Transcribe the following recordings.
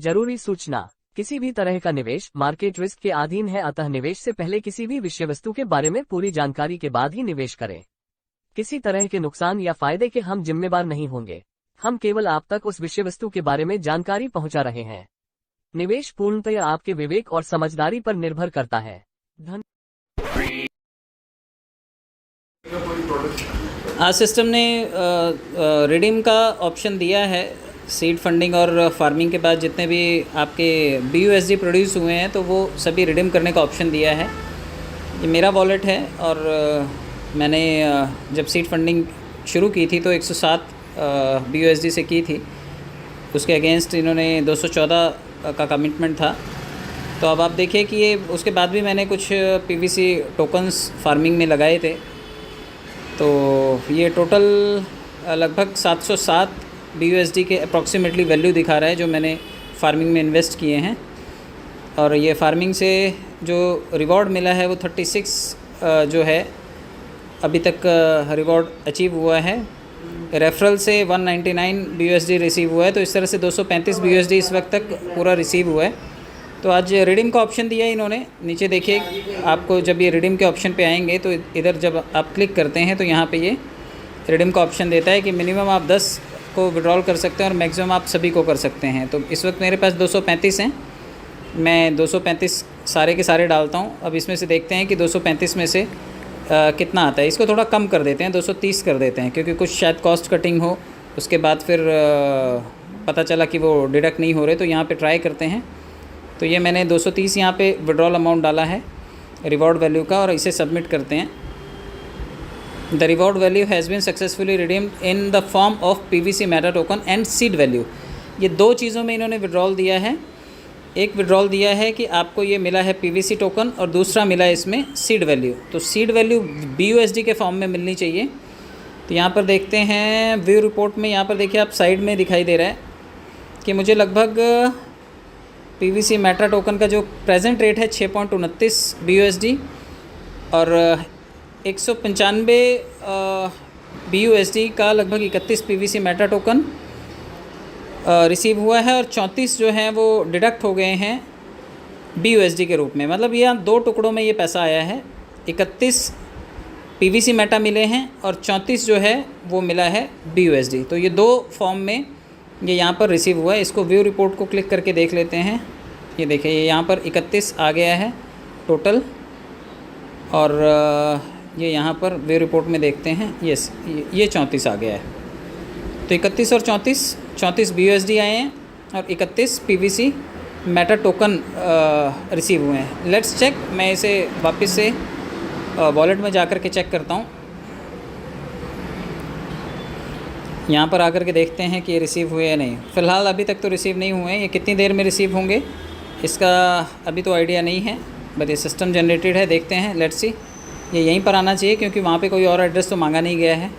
जरूरी सूचना। किसी भी तरह का निवेश मार्केट रिस्क के अधीन है, अतः निवेश से पहले किसी भी विषय वस्तु के बारे में पूरी जानकारी के बाद ही निवेश करें। किसी तरह के नुकसान या फायदे के हम जिम्मेदार नहीं होंगे। हम केवल आप तक उस विषय वस्तु के बारे में जानकारी पहुंचा रहे हैं। निवेश पूर्णतः आपके विवेक और समझदारी पर निर्भर करता है। आज सिस्टम ने रिडीम का ऑप्शन दिया है। सीड फंडिंग और फार्मिंग के बाद जितने भी आपके BUSD प्रोड्यूस हुए हैं तो वो सभी रिडीम करने का ऑप्शन दिया है। ये मेरा वॉलेट है और मैंने जब सीड फंडिंग शुरू की थी तो 107 BUSD से की थी। उसके अगेंस्ट इन्होंने 214 का कमिटमेंट था। तो अब आप देखिए कि ये उसके बाद भी मैंने कुछ PVC टोकन्स फार्मिंग में लगाए थे। तो ये टोटल लगभग 707 BUSD के अप्रॉक्सीमेटली वैल्यू दिखा रहा है जो मैंने फार्मिंग में इन्वेस्ट किए हैं। और ये फार्मिंग से जो रिवॉर्ड मिला है वो 36 जो है अभी तक रिवॉर्ड अचीव हुआ है। रेफरल से 199 BUSD रिसीव हुआ है। तो इस तरह से 235 BUSD इस वक्त तक पूरा रिसीव हुआ है। तो आज रिडीम का ऑप्शन दिया है इन्होंने। नीचे देखिए, आपको जब ये रिडीम के ऑप्शन पे आएंगे तो इधर जब आप क्लिक करते हैं तो यहाँ पे ये रिडीम का ऑप्शन देता है कि मिनिमम आप 10 को विड्रॉल कर सकते हैं और मैक्सिमम आप सभी को कर सकते हैं। तो इस वक्त मेरे पास 235 हैं। मैं 235 सारे के सारे डालता हूँ। अब इसमें से देखते हैं कि 235 में से कितना आता है। इसको थोड़ा कम कर देते हैं, 230 कर देते हैं, क्योंकि कुछ शायद कॉस्ट कटिंग हो, उसके बाद फिर पता चला कि वो डिडक्ट नहीं हो रहे। तो यहाँ पे ट्राई करते हैं। तो ये मैंने 230 यहाँ पे विड्रॉल अमाउंट डाला है रिवॉर्ड वैल्यू का और इसे सबमिट करते हैं। The reward value has been successfully redeemed in the form of PVC meta token and seed value. ये दो चीज़ों में इन्होंने विड्रॉल दिया है। एक विड्रॉल दिया है कि आपको ये मिला है PVC टोकन और दूसरा मिला है इसमें सीड वैल्यू। तो सीड वैल्यू BUSD के फॉर्म में मिलनी चाहिए। तो यहाँ पर देखते हैं व्यू रिपोर्ट में, यहाँ पर देखिए आप साइड में दिखाई दे रहा है कि मुझे लगभग PVC मेटा टोकन का जो प्रेजेंट रेट है 6.29 BUSD और 195 BUSD का लगभग 31 PVC मेटा टोकन रिसीव हुआ है और 34 जो हैं वो डिडक्ट हो गए हैं BUSD के रूप में। मतलब ये दो टुकड़ों में ये पैसा आया है। 31 PVC मेटा मिले हैं और 34 जो है वो मिला है BUSD। तो ये दो फॉर्म में ये यहाँ पर रिसीव हुआ है। इसको व्यू रिपोर्ट को क्लिक करके देख लेते हैं। ये देखिए, ये यहाँ पर 31 आ गया है टोटल और ये यहाँ पर व्यू रिपोर्ट में देखते हैं, यस ये 34 आ गया है। तो 31 और 34 BUSD आए हैं और 31 PVC मेटा टोकन रिसीव हुए हैं। Let's check. मैं इसे वापस से वॉलेट में जाकर के चेक करता हूँ। यहाँ पर आकर के देखते हैं कि ये रिसीव हुए या नहीं। फ़िलहाल अभी तक तो रिसीव नहीं हुए हैं। ये कितनी देर में रिसीव होंगे इसका अभी तो आइडिया नहीं है, बट ये सिस्टम जनरेटेड है। देखते हैं, लेट्स सी। ये यहीं पर आना चाहिए क्योंकि वहाँ पे कोई और एड्रेस तो मांगा नहीं गया है।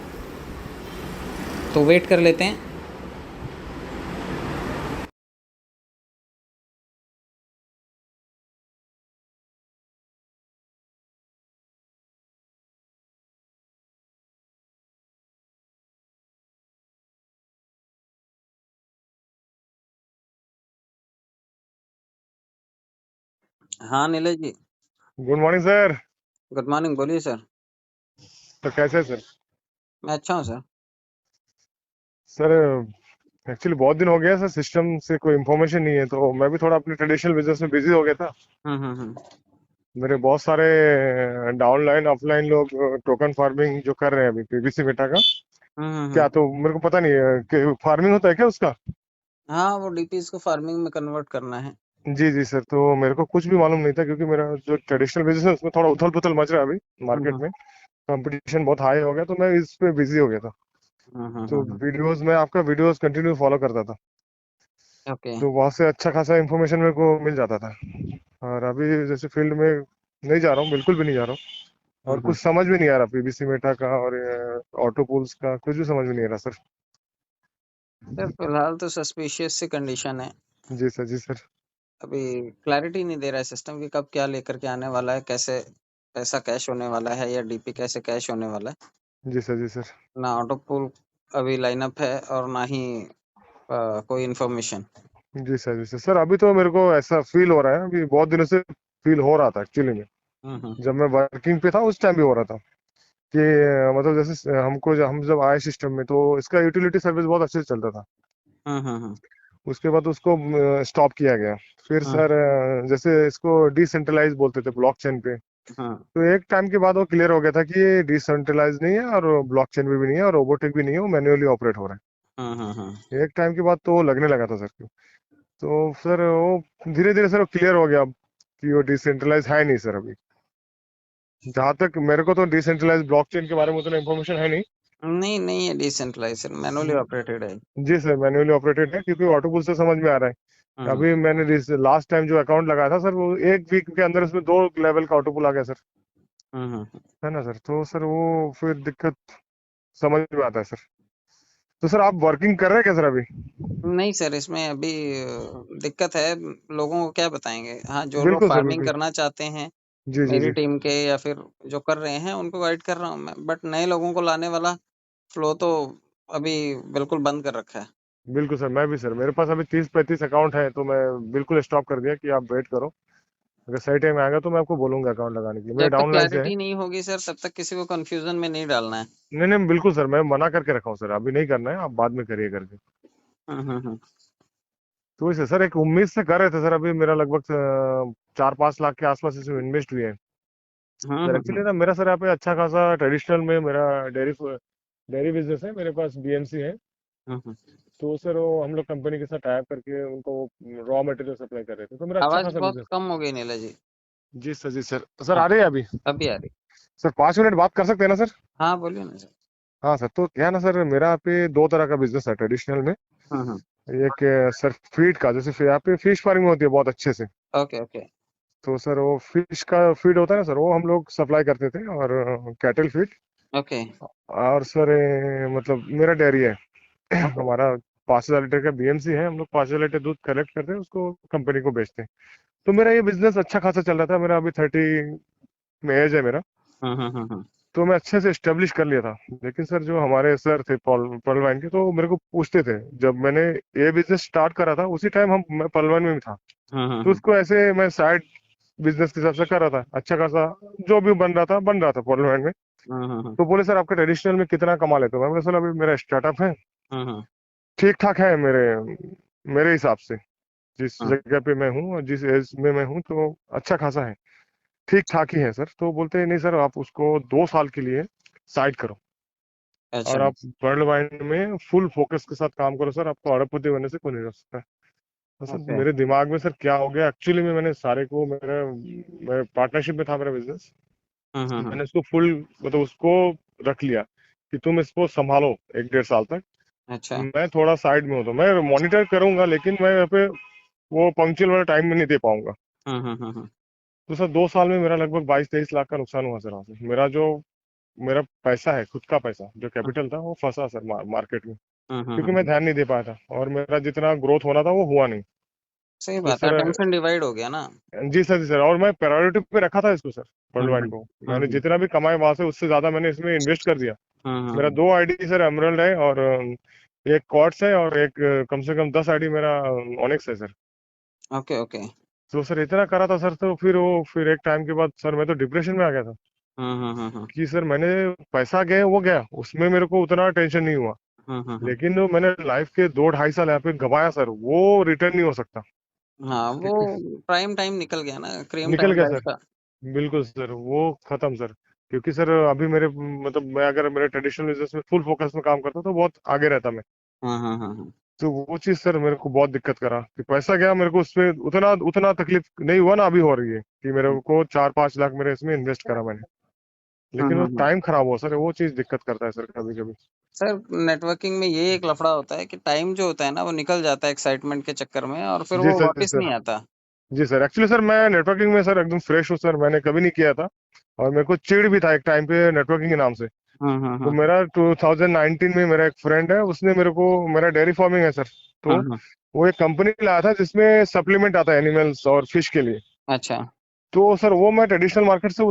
तो वेट कर लेते हैं। हाँ Nilesh ji, good morning sir. Good morning. बोलिए सर। तो कैसे है सर? मैं अच्छा हूँ सर। सर एक्चुअली बहुत दिन हो गया सर, सिस्टम से कोई इन्फॉर्मेशन नहीं है, तो मैं भी थोड़ा अपने ट्रेडिशनल बिजनेस में बिजी हो गया था। मेरे बहुत सारे डाउनलाइन ऑफलाइन लोग टोकन फार्मिंग जो कर रहे हैं अभी PVC मेटा का, क्या तो मेरे को पता नहीं है कि फार्मिंग होता है क्या उसका? हाँ, वो DPs को फार्मिंग में कन्वर्ट करना है। जी जी सर, तो मेरे को कुछ भी मालूम नहीं था क्योंकि मेरा जो ट्रेडिशनल बिजनेस है उसमें थोड़ा उथल पुथल मच रहा है अभी मार्केट में। कंपटीशन बहुत हाई हो गया तो मैं इस पे बिजी हो गया था। तो वीडियोस में आपका वीडियोस कंटिन्यू फॉलो करता था, ओके। तो वहां से अच्छा खासा इन्फॉर्मेशन मेरे को मिल जाता था। और अभी जैसे फील्ड में नहीं जा रहा हूँ, बिल्कुल भी नहीं जा रहा हूँ और कुछ समझ भी नहीं आ रहा PVC मेटा का और ऑटो पूल्स का, कुछ भी समझ में नहीं आ रहा सर। सर फिलहाल तो सस्पिशियस सी कंडीशन है। जी सर, जी सर। अभी क्लैरिटी नहीं दे रहा है सिस्टम की कब क्या लेकर के आने वाला है, कैसे पैसा कैश होने वाला है या DP कैसे कैश होने वाला है। जी सर, जी सर। ना ऑटो पूल अभी लाइनअप है और ना ही कोई इन्फॉर्मेशन। जी सर, जी सर। सर अभी तो मेरे को ऐसा फील हो रहा है, अभी बहुत दिनों से फील हो रहा था एक्चुअली में। जब मैं वर्किंग पे था उस टाइम भी हो रहा था कि मतलब जैसे हमको हम जब आए सिस्टम में तो इसका यूटिलिटी सर्विस बहुत अच्छे से चलता था। हम्म। उसके बाद उसको स्टॉप किया गया। फिर हम्म। सर जैसे इसको डिसेंट्रलाइज बोलते थे ब्लॉकचेन पे। हम्म। तो एक टाइम के बाद वो क्लियर हो गया था कि ये डिसेंट्रलाइज नहीं है और ब्लॉकचेन पे भी नहीं है और रोबोटिक भी नहीं है, वो मैन्युअली ऑपरेट हो रहा हम्म। है। एक टाइम के बाद तो वो लगने लगा था सर। तो सर वो धीरे धीरे सर क्लियर हो गया अब कि वो डिसेंट्रलाइज है नहीं सर अभी। जहां तक मेरे को तो डिसेंट्रलाइज ब्लॉकचेन के बारे में उतना इन्फॉर्मेशन है नहीं। नहीं नहीं है डिसेंट्रलाइज सर, मैनुअली ऑपरेटेड है। जी सर, मैन्युअली ऑपरेटेड है क्योंकि ऑटोपुल से समझ में आ रहा है। हम्म। अभी मैंने लास्ट टाइम जो अकाउंट लगाया था सर, वो एक वीक के अंदर उसमें 2 लेवल का ऑटोपुल आ गया सर। हम्म। है ना सर? तो सर वो फिर दिक्कत समझ में आता है सर। तो सर आप वर्किंग कर रहे हैं क्या सर अभी? नहीं सर, इसमें अभी दिक्कत है। लोगों को क्या बताएंगे? हाँ, जो लोग बिल्कुल सर, फार्मिंग बिल्कुल। करना चाहते हैं जी जी मेरी जी। टीम के या फिर जो कर रहे हैं उनको गाइड कर रहा हूँ मैं, बट नए लोगों को लाने वाला फ्लो तो अभी बिल्कुल बंद कर रखा है। बिल्कुल सर, मैं भी सर, मेरे पास अभी 30-35 अकाउंट है तो मैं बिल्कुल स्टॉप कर दिया कि आप वेट करो। अगर सही टाइम आएगा तो मैं आपको बोलूंगा अकाउंट लगाने के लिए। मेरे जब तक डाउनलाइन से है। क्लैरिटी नहीं होगी सर, तब तक किसी को कंफ्यूजन में नहीं डालना है। नहीं नहीं, बिल्कुल सर, मैं मना करके रखा हूँ सर, अभी नहीं करना है, आप बाद में करिए करके। हम्म। तो इसे सर एक उम्मीद से कर रहे थे सर, अभी मेरा लगभग 4-5 लाख के आसपास इसमें इन्वेस्ट हुए हैं। सर एक्चुअली हम्म। ना मेरा सर यहाँ पे अच्छा खासा ट्रेडिशनल में मेरा डेयरी डेयरी बिजनेस है, मेरे पास बीएमसी है। हम्म। तो सर वो हम लोग कंपनी के साथ टाइप करके उनको रॉ मटेरियल सप्लाई कर रहे थे, तो मेरा अच्छा आवाज खासा बहुत बिजनेस। कम हो गई नीला जी। जी सर, जी सर। सर हाँ, आ रही है अभी? अभी आ रही। सर 5 मिनट बात कर सकते हैं ना सर? हाँ, बोलिए ना सर। हाँ सर, तो क्या है ना सर, मेरा यहाँ पे 2 तरह का बिजनेस है ट्रेडिशनल में। हम्म। एक सर फीड का, जैसे यहाँ पे फिश फार्मिंग होती है बहुत अच्छे से। Okay okay. तो सर वो फिश का फीड होता है ना सर, वो हम लोग सप्लाई करते थे, और कैटल फीड। ओके और सर मतलब मेरा डेयरी है। ओके। हमारा 5,000 लीटर का बीएमसी है, हम लोग 5,000 लीटर दूध कलेक्ट करते हैं, उसको कंपनी को बेचते हैं। तो मेरा ये बिजनेस अच्छा खासा चल रहा था, मेरा अभी 30 में एज है मेरा। हम्म। तो मैं अच्छे से स्टेब्लिश कर लिया था। लेकिन सर जो हमारे सर थे पॉल वाइन के, तो मेरे को पूछते थे, जब मैंने ये बिजनेस स्टार्ट करा था उसी टाइम मैं पॉल वाइन में भी था। तो हम्म। उसको ऐसे मैं साइड बिजनेस के हिसाब से कर रहा था, अच्छा खासा जो भी बन रहा था पॉल वाइन में। हम्म। तो बोले सर आपके ट्रेडिशनल में कितना कमा लेते हो? मैं बोला सर अभी मेरा स्टार्टअप है, हम्म। ठीक ठाक है मेरे मेरे हिसाब से। जिस हम्म। जगह पे मैं हूँ और जिस एज में मैं हूँ, तो अच्छा खासा है, ठीक ठाक ही है सर। तो बोलते हैं नहीं सर, आप उसको 2 साल के लिए साइड करो अच्छा। और आप वर्ल्ड वाइड में फुल फोकस के साथ काम करो सर, आपको अरबपति बनने से कोई नहीं रोक सकता। तो सर ओके। मेरे दिमाग में सर क्या हो गया एक्चुअली में, मैंने सारे को मेरे पार्टनरशिप में था मेरा बिजनेस। हम्म। मैंने उसको फुल मतलब उसको रख लिया कि तुम इसको संभालो 1-1.5 साल तक। अच्छा। मैं थोड़ा साइड में हूँ तो मैं मॉनिटर करूंगा, लेकिन मैं यहाँ पे वो पंक्चुअल वाला टाइम में नहीं दे पाऊंगा। हम्म। तो सर 2 साल में मेरा लगभग 22-23 लाख का नुकसान हुआ सर वहाँ से। मेरा पैसा है, खुद का पैसा जो कैपिटल था, वो फंसा सर मार्केट में, क्योंकि मैं हम्म। ध्यान नहीं दे पाया था और मेरा जितना ग्रोथ होना था वो हुआ नहीं। सही तो बात है, सर अटेंशन डिवाइड हो गया ना। जी सर, जी सर, और मैं प्रायोरिटी पे रखा था इसको सर, वर्ल्ड वाइन को। मैंने हम्म। जितना भी कमाया वहां से उससे ज्यादा मैंने इसमें इन्वेस्ट कर दिया। मेरा हम्म। 2 आईडी सर एमरल्ड है, और एक क्वार्ट्स है, और एक कम से कम 10 आईडी मेरा ऑनिक्स है सर। Okay okay. तो सर इतना करा था सर, तो फिर एक टाइम के बाद सर मैं तो डिप्रेशन में आ गया था हम्म। कि सर मैंने पैसा गया वो गया, उसमें मेरे को उतना टेंशन नहीं हुआ। हम्म। लेकिन जो मैंने लाइफ के 2-2.5 साल यहाँ पे गवाया सर, वो रिटर्न नहीं हो सकता। हाँ, वो क्योंकि प्राइम टाइम निकल गया ना, क्रीम निकल टाइम गया लाइफ सर, का। बिल्कुल सर, वो खत्म सर। क्योंकि सर अभी मेरे मतलब मैं अगर मेरे ट्रेडिशनल बिजनेस में फुल फोकस में काम करता तो बहुत आगे रहता मैं। हम्म। तो वो चीज सर मेरे को बहुत दिक्कत करा कि पैसा गया, मेरे को उसमें उतना उतना तकलीफ नहीं हुआ ना अभी हो रही है कि मेरे को 4-5 लाख मेरे इसमें इन्वेस्ट करा मैंने। लेकिन वो हम्म। टाइम खराब हुआ सर, वो चीज दिक्कत करता है सर कभी कभी। सर, नेटवर्किंग में ये एक लफड़ा होता है कि टाइम जो होता है ना वो निकल जाता है एक्साइटमेंट के चक्कर में, और फिर जी वो सर, जी वापस सर। नहीं आता। जी सर, एक्चुअली सर मैं नेटवर्किंग में सर एकदम फ्रेश हूँ सर, मैंने कभी नहीं किया था। और मेरे को चिढ़ भी था एक टाइम पे नेटवर्किंग के नाम से। तो हम्म। मेरा 2019 में मेरा एक फ्रेंड है, उसने मेरे को, मेरा डेयरी फार्मिंग है सर। तो हम्म। वो एक कंपनी लाया था जिसमें सप्लीमेंट आता है एनिमल्स और फिश के लिए। अच्छा। तो सर वो मैं ट्रेडिशनल मार्केट से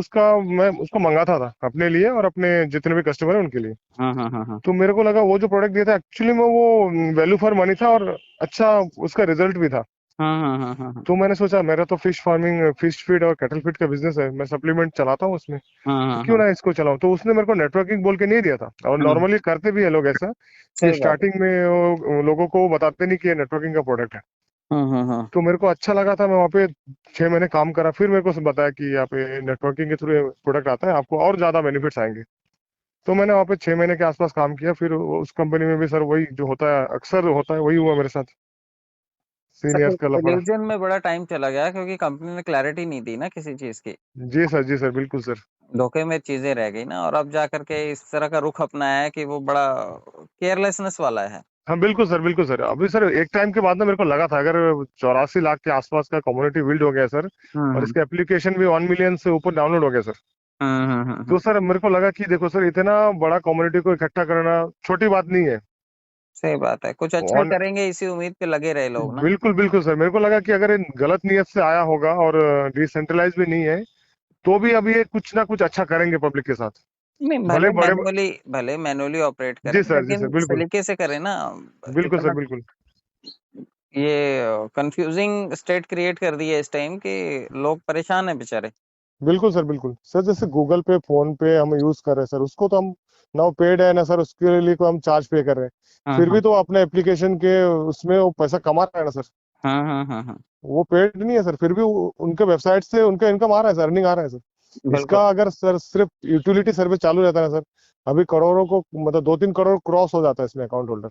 मैं उसको मंगाता था अपने लिए और अपने जितने भी कस्टमर है उनके लिए। हाँ। तो मेरे को लगा वो जो प्रोडक्ट दिया था एक्चुअली में वो वैल्यू फॉर मनी था और अच्छा उसका रिजल्ट भी था। हाँ। तो मैंने सोचा मेरा तो फिश फार्मिंग, फिश फीड और कैटल फीड का बिजनेस है, मैं सप्लीमेंट चलाता हूँ उसमें, तो क्यों हाँ। ना इसको चलाऊं। तो उसने मेरे को नेटवर्किंग बोल के नहीं दिया था, और हाँ, नॉर्मली करते भी है लोग ऐसा कि सही बात है। स्टार्टिंग में वो लोगों को बताते नहीं कि ये नेटवर्किंग का प्रोडक्ट है। हाँ। तो मेरे को अच्छा लगा था, मैं वहाँ पे 6 महीने काम करा, फिर मेरे को बताया कि यहाँ पे नेटवर्किंग के थ्रू प्रोडक्ट आता है, आपको और ज्यादा बेनिफिट्स आएंगे। तो मैंने वहाँ पे 6 महीने के आसपास काम किया, फिर उस कंपनी में भी सर वही जो होता है अक्सर होता है वही हुआ मेरे साथ, सर सीनियर्स का लफड़ा। इल्यूजन में बड़ा टाइम चला गया क्योंकि कंपनी ने क्लैरिटी नहीं दी ना किसी चीज की। जी सर बिल्कुल सर। धोखे में चीजें रह गई ना, और अब जा करके इस तरह का रुख अपनाया है कि वो बड़ा केयरलेसनेस वाला है। हाँ बिल्कुल सर, बिल्कुल सर। अभी सर एक टाइम के बाद ना मेरे को लगा था अगर 84 लाख के आसपास का कम्युनिटी बिल्ड हो गया सर, और हम्म इसका एप्लीकेशन भी 1 मिलियन से ऊपर डाउनलोड हो गया सर, तो हम्म। सर मेरे को लगा कि देखो सर इतना बड़ा कम्युनिटी को इकट्ठा करना छोटी बात नहीं है। सही बात है, कुछ अच्छा ही ऑन करेंगे इसी उम्मीद पे लगे रहे लोग ना। बिल्कुल बिल्कुल सर, मेरे को लगा कि अगर ये गलत नियत से आया होगा और डिसेंट्रलाइज भी नहीं है, तो भी अब ये कुछ ना कुछ अच्छा करेंगे पब्लिक के साथ। नहीं, भले बड़े भले मैनुअली ऑपरेट करें, जी सर लेकिन बिल्कुल, सलीके से करें ना। बिल्कुल सर इतना बिल्कुल। ये कंफ्यूजिंग स्टेट क्रिएट कर दी है इस टाइम कि लोग परेशान है बेचारे। बिल्कुल सर बिल्कुल सर, जैसे गूगल पे, फोन पे हम यूज कर रहे हैं सर, उसको तो हम ना वो पेड है ना सर, उसके लिए को हम चार्ज पे कर रहे हैं, हाँ फिर हाँ भी तो अपने एप्लीकेशन के उसमें वो पैसा कमा रहा है ना सर। हाँ। वो पेड नहीं है सर, फिर भी उनके वेबसाइट से उनका इनकम आ रहा है सर, अर्निंग आ रहा है सर। बिल्कुल। इसका अगर सर सिर्फ यूटिलिटी सर्विस चालू रहता है ना सर, अभी करोड़ों को, मतलब 2-3 करोड़ क्रॉस हो जाता है इसमें अकाउंट होल्डर।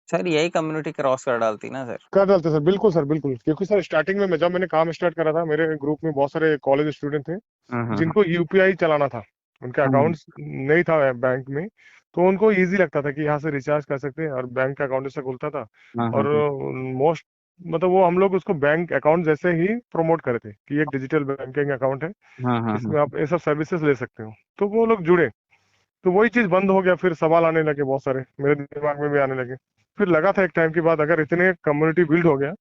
सर यही कम्युनिटी क्रॉस कर डालती ना सर। कर डालते सर, बिल्कुल सर बिल्कुल। क्योंकि सर स्टार्टिंग में जब मैंने काम स्टार्ट करा था, मेरे ग्रुप में बहुत सारे कॉलेज स्टूडेंट थे हाँ जिनको यूपीआई चलाना था, उनके अकाउंट्स नहीं था बैंक में, तो उनको इजी लगता था कि यहाँ से रिचार्ज कर सकते हैं और बैंक का अकाउंट से खुलता था। और हाँ मोस्ट, मतलब वो हम लोग उसको बैंक अकाउंट जैसे ही प्रमोट करे थे कि एक डिजिटल बैंकिंग अकाउंट है, हाँ। इसमें आप ये सब सर्विसेज ले सकते हो, तो वो लोग जुड़े। तो वही चीज बंद हो गया, फिर सवाल आने लगे बहुत सारे, मेरे दिमाग में भी आने लगे। फिर लगा था एक टाइम के बाद अगर इतने कम्युनिटी बिल्ड हो गया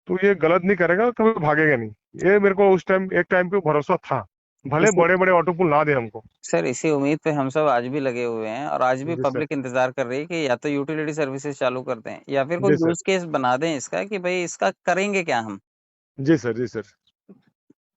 तो ये गलत नहीं करेगा, कभी भागेगा नहीं। ये मेरे को उस टाइम एक टाइम पे भरोसा था, भले इसी बड़े बड़े ऑटो पुल ना दे हमको। सर इसी उम्मीद पे हम सब आज भी लगे हुए हैं, और आज भी जी सर, पब्लिक इंतजार कर रही है कि या तो यूटिलिटी सर्विसेज चालू कर दें या फिर कोई जी सर, यूज केस बना दें इसका कि भाई इसका करेंगे क्या हम। जी सर, जी सर,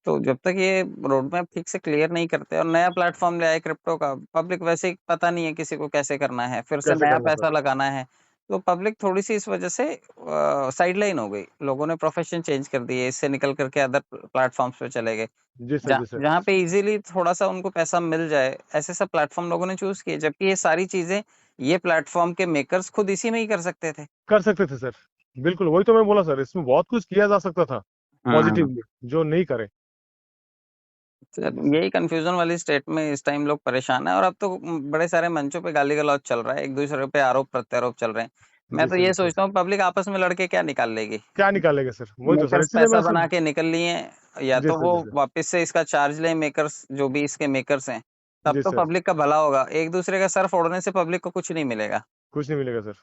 तो जब तक ये रोड मैप ठीक से क्लियर नहीं करते और नया प्लेटफॉर्म ले आए क्रिप्टो का, पब्लिक वैसे ही पता नहीं है किसी को कैसे करना है, फिर से कैसे नया करना पैसा सर। लगाना है। तो पब्लिक थोड़ी सी इस वजह से साइडलाइन हो गई, लोगों ने प्रोफेशन चेंज कर दिए, इससे निकल करके अदर प्लेटफॉर्म्स पे चले गए। जी सर, जी सर, जहाँ पे इजीली थोड़ा सा उनको पैसा मिल जाए, ऐसे सब प्लेटफॉर्म लोगों ने चूज किए, जबकि ये सारी चीजें ये प्लेटफॉर्म के मेकर्स खुद इसी में ही कर सकते थे। कर सकते थे सर, बिल्कुल। वही तो मैं बोला सर, इसमें बहुत कुछ किया जा सकता था हाँ। पॉजिटिवली, जो नहीं करे। जी सर सर, यही कंफ्यूजन वाली स्टेट में इस टाइम लोग परेशान है, और अब तो बड़े सारे मंचों पे गाली गलौज चल रहा है, एक दूसरे पे आरोप प्रत्यारोप चल रहे हैं। मैं जी तो सर, ये जी सर, सोचता हूँ पब्लिक आपस में लड़के क्या निकाल लेगी। क्या निकालेंगे सर, वही तो सर, मेकर्स इसीलिए पैसा मैं बना सर। के निकल लिए, या जी तो सर, वो जी सर, वापस से इसका चार्ज लें मेकर्स, जो भी इसके मेकर्स हैं। तब जी तो सर, पब्लिक का भला होगा, एक दूसरे का सर फोड़ने से पब्लिक को कुछ नहीं मिलेगा। कुछ नहीं मिलेगा सर,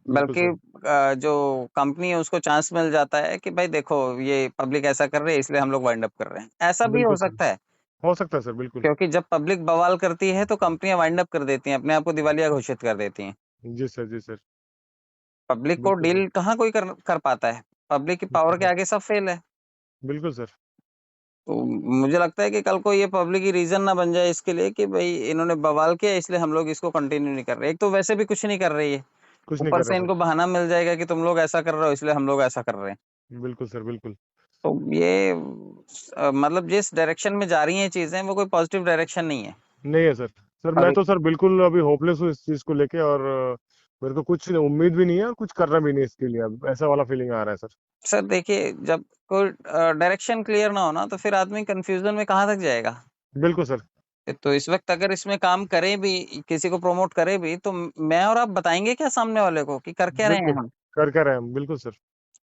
बिल्कुल बल्कि सर। जो कंपनी है उसको चांस मिल जाता है कि भाई देखो ये पब्लिक ऐसा कर रही है इसलिए हम लोग वाइंड अप कर रहे हैं, ऐसा भी हो बिल्कुल सर, सकता है। हो सकता है सर, बिल्कुल। क्योंकि जब पब्लिक बवाल करती है तो कंपनियां वाइंड अप कर देती हैं, अपने आप को दिवालिया घोषित कर देती हैं। जी सर, जी सर, पब्लिक को बिल्कुल सर, डील कहाँ कोई कर पाता है। पब्लिक की बिल्कुल पावर के सर, आगे सब फेल है। बिल्कुल सर। तो मुझे लगता है कि कल को ये पब्लिक ही रीजन ना बन जाए इसके लिए कि भाई इन्होंने बवाल किया इसलिए हम लोग इसको कंटिन्यू नहीं कर रहे। एक तो वैसे भी कुछ नहीं कर रही है, कुछ नहीं ऊपर कर रहा से सर, इनको बहाना मिल जाएगा कि तुम लोग ऐसा कर रहे हो इसलिए हम लोग ऐसा कर रहे हैं। बिल्कुल सर, बिल्कुल। तो ये मतलब जिस डायरेक्शन में जा रही हैं चीजें वो कोई पॉजिटिव डायरेक्शन नहीं है। नहीं है सर। सर मैं अभी तो सर बिल्कुल अभी होपलेस हूँ इस चीज को लेके, और मेरे को कुछ उम्मीद भी नहीं है और कुछ करना भी नहीं इसके लिए, अब ऐसा वाला फीलिंग आ रहा है सर। सर देखिए, जब कोई डायरेक्शन क्लियर ना हो ना तो फिर आदमी कंफ्यूजन में कहाँ तक जाएगा। बिल्कुल सर, तो इस वक्त अगर इसमें काम करें भी, किसी को प्रमोट करें भी, तो मैं और आप बताएंगे क्या सामने वाले को कि कर क्या रहे हैं बिल्कुल हम। कर रहे हैं हम, बिल्कुल सर।